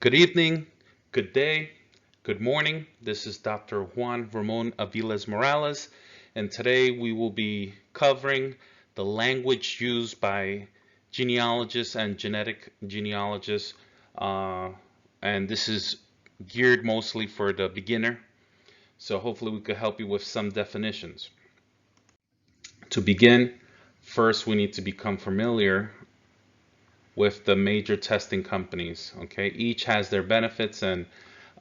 Good evening, good day, good morning. This is Dr. Juan Ramon Aviles Morales, and today we will be covering the language used by genealogists and genetic genealogists, and this is geared mostly for the beginner. So hopefully we could help you with some definitions. To begin, first we need to become familiar with the major testing companies. Okay, each has their benefits, and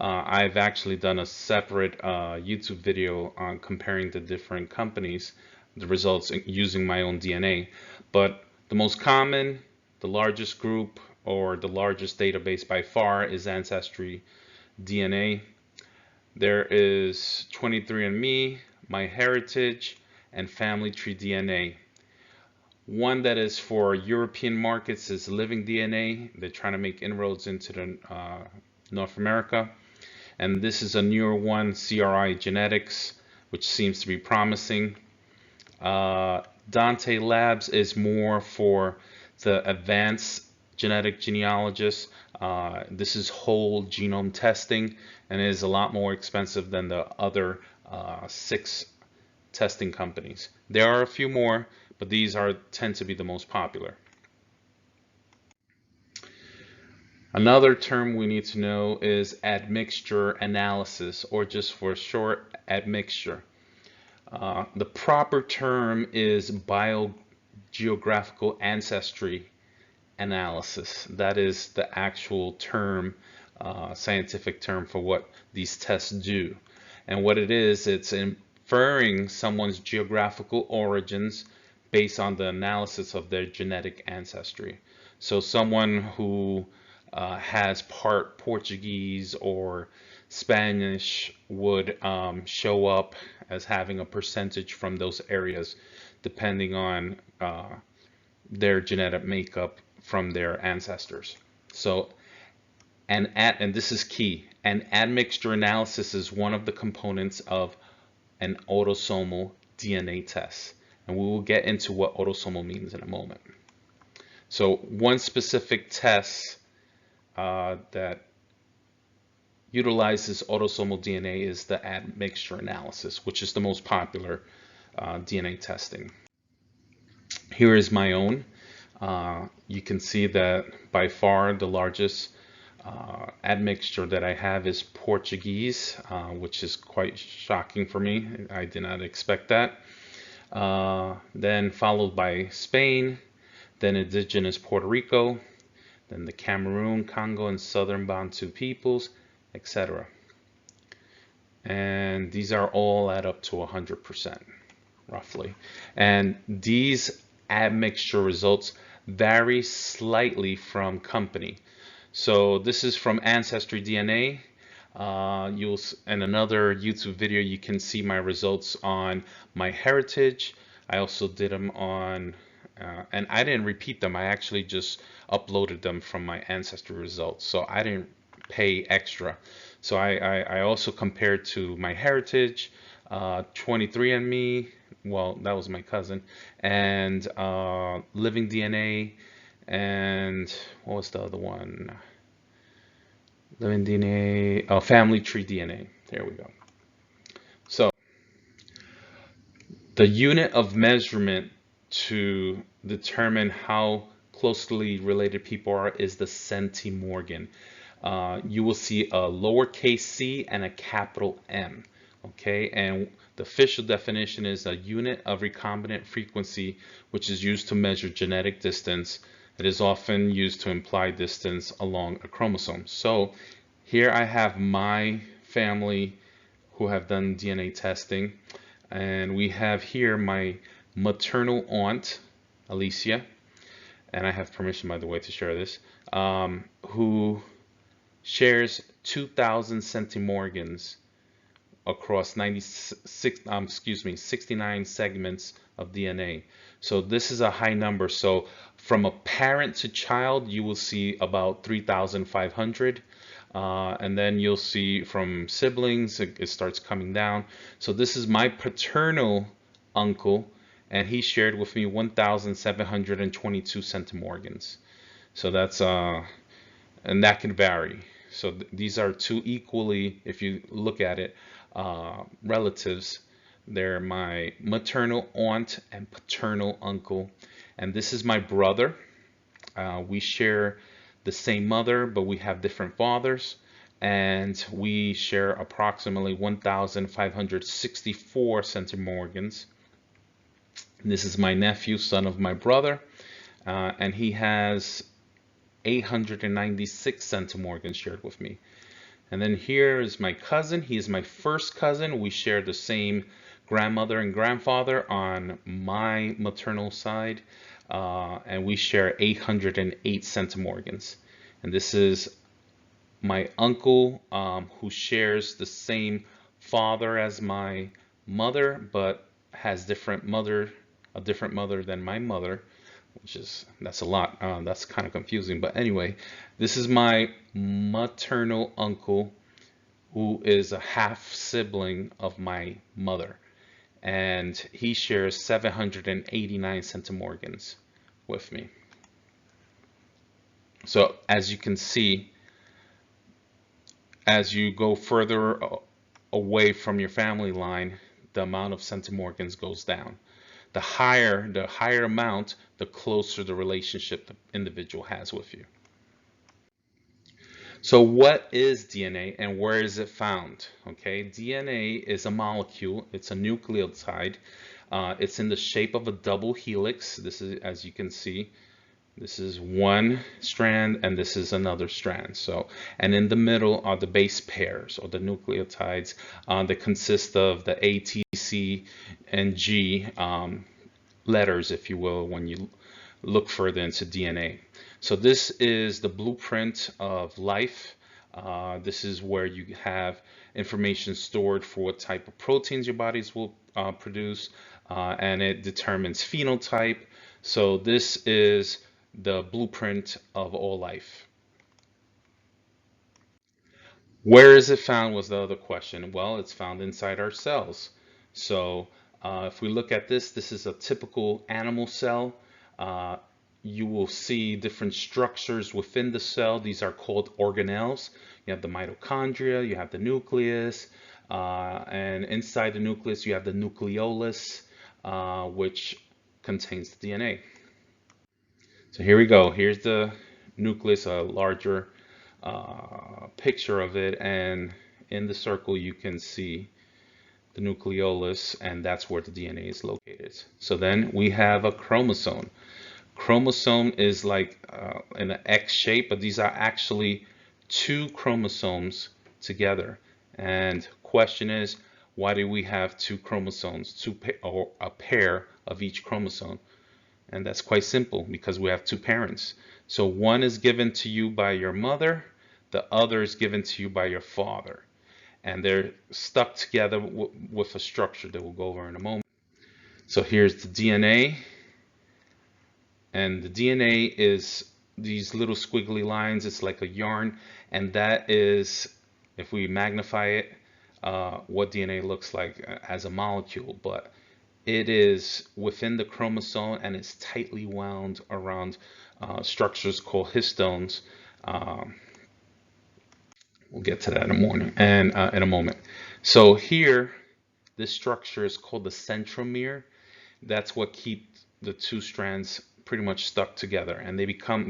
I've actually done a separate YouTube video on comparing the different companies, the results using my own DNA. But the most common, the largest group, or the largest database by far is Ancestry DNA. There is 23andMe, MyHeritage, and Family Tree DNA. One that is for European markets is Living DNA. They're trying to make inroads into the North America. And this is a newer one, CRI Genetics, which seems to be promising. Dante Labs is more for the advanced genetic genealogists. This is whole genome testing and is a lot more expensive than the other 6 testing companies. There are a few more, but these tend to be the most popular. Another term we need to know is admixture analysis, or just for short, admixture. The proper term is biogeographical ancestry analysis. That is the actual term, scientific term for what these tests do. And what it is, it's inferring someone's geographical origins based on the analysis of their genetic ancestry. So someone who has part Portuguese or Spanish would show up as having a percentage from those areas depending on their genetic makeup from their ancestors. So, and this is key, an admixture analysis is one of the components of an autosomal DNA test. And we will get into what autosomal means in a moment. So one specific test that utilizes autosomal DNA is the admixture analysis, which is the most popular DNA testing. Here is my own. You can see that by far the largest admixture that I have is Portuguese, which is quite shocking for me. I did not expect that. Then followed by Spain, then indigenous Puerto Rico, then the Cameroon, Congo, and Southern Bantu peoples, etc. And these are all add up to 100%, roughly. And these admixture results vary slightly from company. So this is from Ancestry DNA. In another YouTube video, you can see my results on MyHeritage. I also did them on, and I didn't repeat them. I actually just uploaded them from my Ancestry results. So I didn't pay extra. So I also compared to MyHeritage, 23andMe, well, that was my cousin, and Living DNA, and what was the other one? Living DNA, Family Tree DNA. There we go. So the unit of measurement to determine how closely related people are is the centimorgan. You will see a lowercase c and a capital M. Okay, and the official definition is a unit of recombinant frequency, which is used to measure genetic distance. It is often used to imply distance along a chromosome. So here I have my family who have done DNA testing, and we have here my maternal aunt, Alicia, and I have permission, by the way, to share this, who shares 2,000 centimorgans across 69 segments of DNA. So this is a high number. So from a parent to child, you will see about 3,500. And then you'll see from siblings, it starts coming down. So this is my paternal uncle, and he shared with me 1,722 centimorgans. So that's, and that can vary. So these are two equally, if you look at it, relatives. They're my maternal aunt and paternal uncle. And this is my brother. We share the same mother, but we have different fathers. And we share approximately 1,564 centimorgans. This is my nephew, son of my brother, and he has 896 centimorgans shared with me. And then here is my cousin. He is my first cousin. We share the same grandmother and grandfather on my maternal side, and we share 808 centimorgans. And this is my uncle, who shares the same father as my mother, but has a different mother than my mother, that's a lot. That's kind of confusing. But anyway, this is my maternal uncle, who is a half sibling of my mother, and he shares 789 centimorgans with me. So as you can see, as you go further away from your family line, the amount of centimorgans goes down. The higher amount, the closer the relationship the individual has with you. So what is DNA and where is it found? Okay, DNA is a molecule. It's a nucleotide. It's in the shape of a double helix. This is, as you can see, this is one strand and this is another strand. So, and in the middle are the base pairs, or the nucleotides, that consist of the A, T, C, and G letters, if you will, when you look further into DNA. So this is the blueprint of life. This is where you have information stored for what type of proteins your bodies will produce, and it determines phenotype. So this is the blueprint of all life. Where is it found was the other question. Well, it's found inside our cells. So if we look at this, this is a typical animal cell. You will see different structures within the cell. These are called organelles. You have the mitochondria, you have the nucleus, and inside the nucleus you have the nucleolus, which contains the DNA. So here we go. Here's the nucleus, a larger picture of it, and in the circle you can see the nucleolus, and that's where the DNA is located. So then we have a chromosome. Chromosome is like in an X shape, but these are actually two chromosomes together. And question is, why do we have two chromosomes, or a pair of each chromosome? And that's quite simple, because we have two parents. So one is given to you by your mother, the other is given to you by your father. And they're stuck together with a structure that we'll go over in a moment. So here's the DNA. And the DNA is these little squiggly lines. It's like a yarn. And that is, if we magnify it, what DNA looks like as a molecule. But it is within the chromosome, and it's tightly wound around structures called histones. We'll get to that in a moment. So here, this structure is called the centromere. That's what keeps the two strands pretty much stuck together, and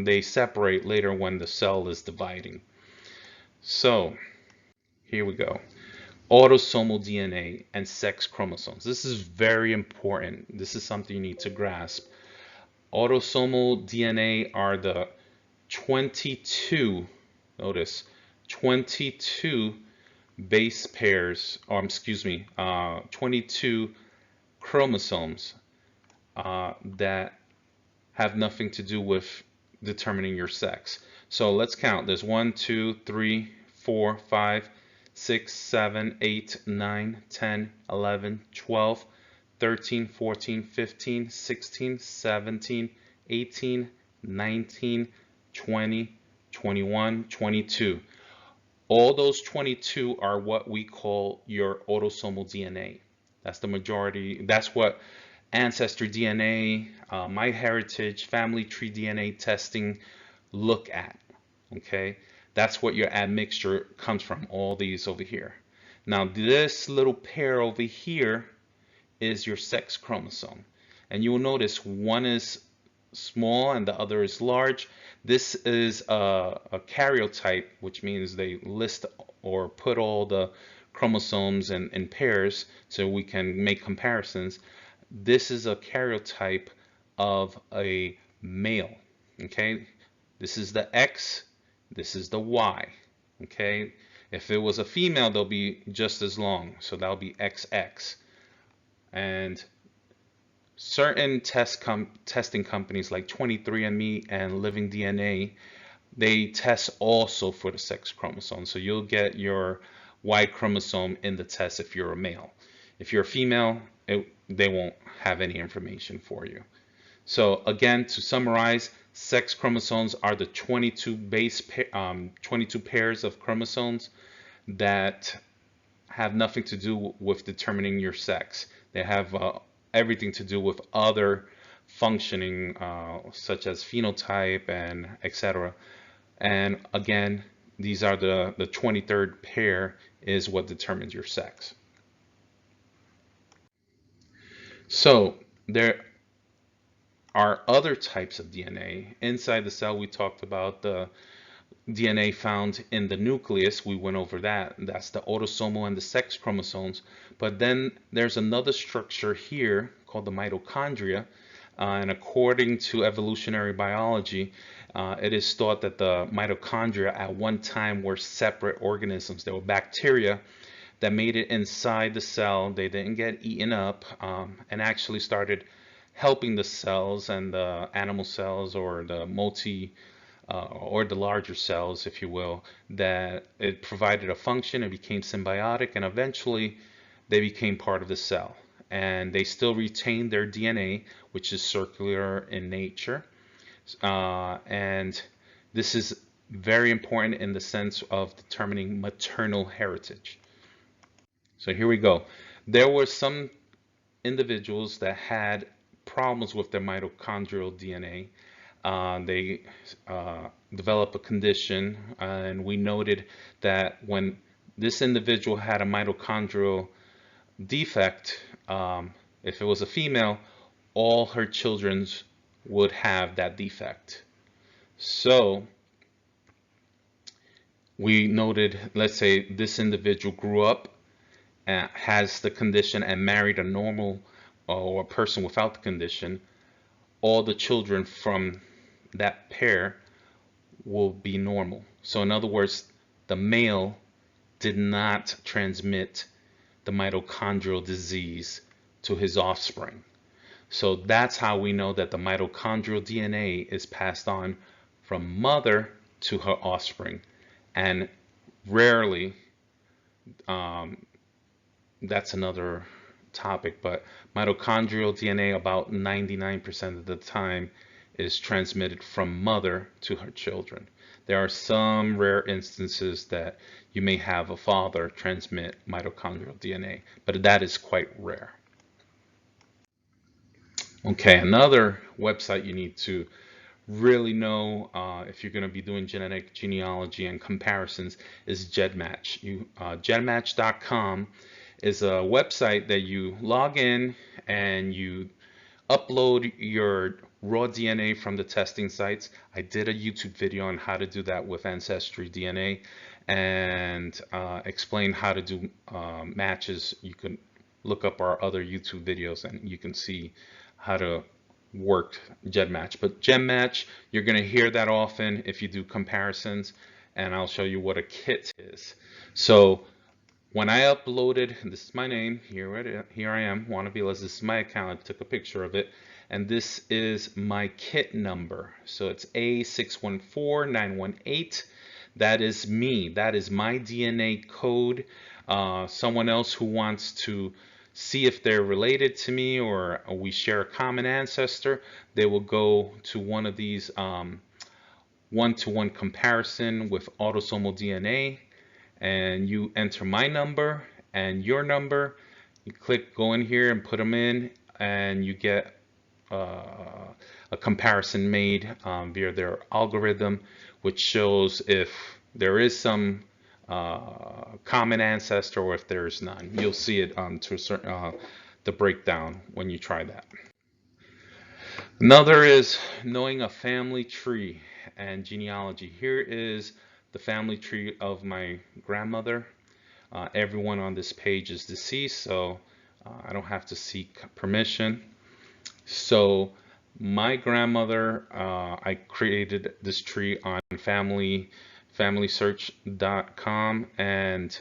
they separate later when the cell is dividing. So here we go. Autosomal DNA and sex chromosomes. This is very important. This is something you need to grasp. Autosomal DNA are the 22, notice, 22 base pairs, or excuse me, 22 chromosomes that have nothing to do with determining your sex. So let's count. There's 1, 2, 3, 4, 5, 6, 7, 8, 9, 10, 11, 12, 13, 14, 15, 16, 17, 18, 19, 20, 21, 22. All those 22 are what we call your autosomal DNA. That's the majority. That's what Ancestry DNA, MyHeritage, Family Tree DNA testing look at. Okay, That's what your admixture comes from, all these over here. Now this little pair over here is your sex chromosome. And you will notice one is small and the other is large. This is a karyotype, which means they list or put all the chromosomes in pairs so we can make comparisons. This is a karyotype of a male. Okay, this is the X, this is the Y. Okay, if it was a female, they'll be just as long, so that'll be XX. And certain testing companies like 23andMe and Living DNA, they test also for the sex chromosome. So you'll get your Y chromosome in the test if you're a male. If you're a female, they won't have any information for you. So again, to summarize, sex chromosomes are the 22 pairs of chromosomes that have nothing to do with determining your sex. They have everything to do with other functioning, such as phenotype and etc. And again, these are the 23rd pair is what determines your sex. So there are other types of DNA. Inside the cell, we talked about the DNA found in the nucleus. We went over that. That's the autosomal and the sex chromosomes. But then there's another structure here called the mitochondria. And according to evolutionary biology, it is thought that the mitochondria at one time were separate organisms. They were bacteria that made it inside the cell. They didn't get eaten up and actually started helping the cells and the animal cells or the or the larger cells, if you will, that it provided a function, it became symbiotic, and eventually they became part of the cell. And they still retain their DNA, which is circular in nature. And this is very important in the sense of determining maternal heritage. So here we go. There were some individuals that had problems with their mitochondrial DNA. They developed a condition, and we noted that when this individual had a mitochondrial defect, if it was a female, all her children would have that defect. So we noted, let's say this individual grew up and has the condition and married a normal or a person without the condition, all the children from that pair will be normal. So in other words, the male did not transmit the mitochondrial disease to his offspring. So that's how we know that the mitochondrial DNA is passed on from mother to her offspring. And rarely, that's another topic, but mitochondrial DNA about 99% of the time is transmitted from mother to her children. There are some rare instances that you may have a father transmit mitochondrial DNA, but that is quite rare. Okay, another website you need to really know if you're going to be doing genetic genealogy and comparisons is GEDMATCH. GEDMATCH.com is a website that you log in and you upload your raw DNA from the testing sites. I did a YouTube video on how to do that with Ancestry DNA and explain how to do matches. You can look up our other YouTube videos and you can see how to work GEDMATCH. But GEDMATCH, you're going to hear that often if you do comparisons, and I'll show you what a kit is. So when I uploaded, this is my name, here I am, Wannabelas, this is my account, I took a picture of it, and this is my kit number. So it's A614918. That is me, that is my DNA code. Someone else who wants to see if they're related to me or we share a common ancestor, they will go to one of these one-to-one comparison with autosomal DNA, and you enter my number and your number. You click go in here and put them in, and you get a comparison made via their algorithm, which shows if there is some common ancestor, or if there's none. You'll see it to a certain the breakdown when you try that. Another is knowing a family tree and genealogy. Here is the family tree of my grandmother. Everyone on this page is deceased, so I don't have to seek permission. So my grandmother, I created this tree on familysearch.com, and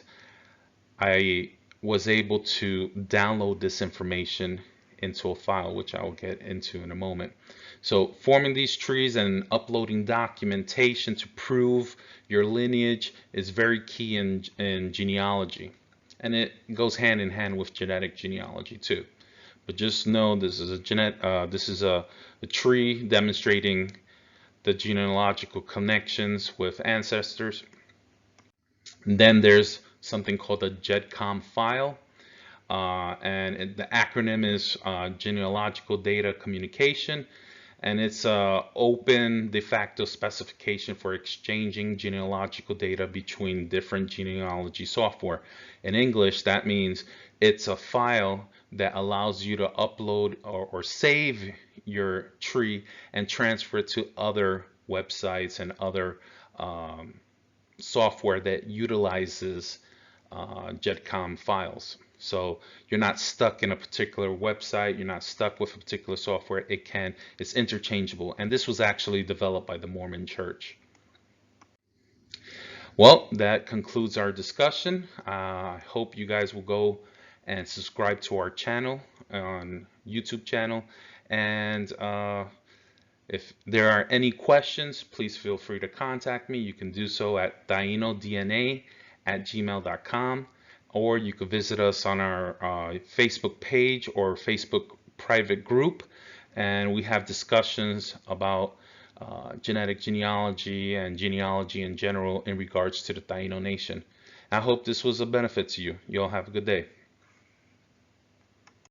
I was able to download this information into a file, which I will get into in a moment. So forming these trees and uploading documentation to prove your lineage is very key in genealogy. And it goes hand in hand with genetic genealogy too. But just know this is a tree demonstrating the genealogical connections with ancestors. And then there's something called a GEDCOM file. And the acronym is Genealogical Data Communication, and it's an open de facto specification for exchanging genealogical data between different genealogy software. In English, that means it's a file that allows you to upload or save your tree and transfer it to other websites and other software that utilizes GEDCOM files. So you're not stuck in a particular website, you're not stuck with a particular software. It's interchangeable. And this was actually developed by the Mormon Church. Well, that concludes our discussion. I hope you guys will go and subscribe to our channel on YouTube channel. And if there are any questions, please feel free to contact me. You can do so at tainodna@gmail.com. Or you could visit us on our Facebook page or Facebook private group, and we have discussions about genetic genealogy and genealogy in general in regards to the Taino Nation. I hope this was a benefit to you. You all have a good day.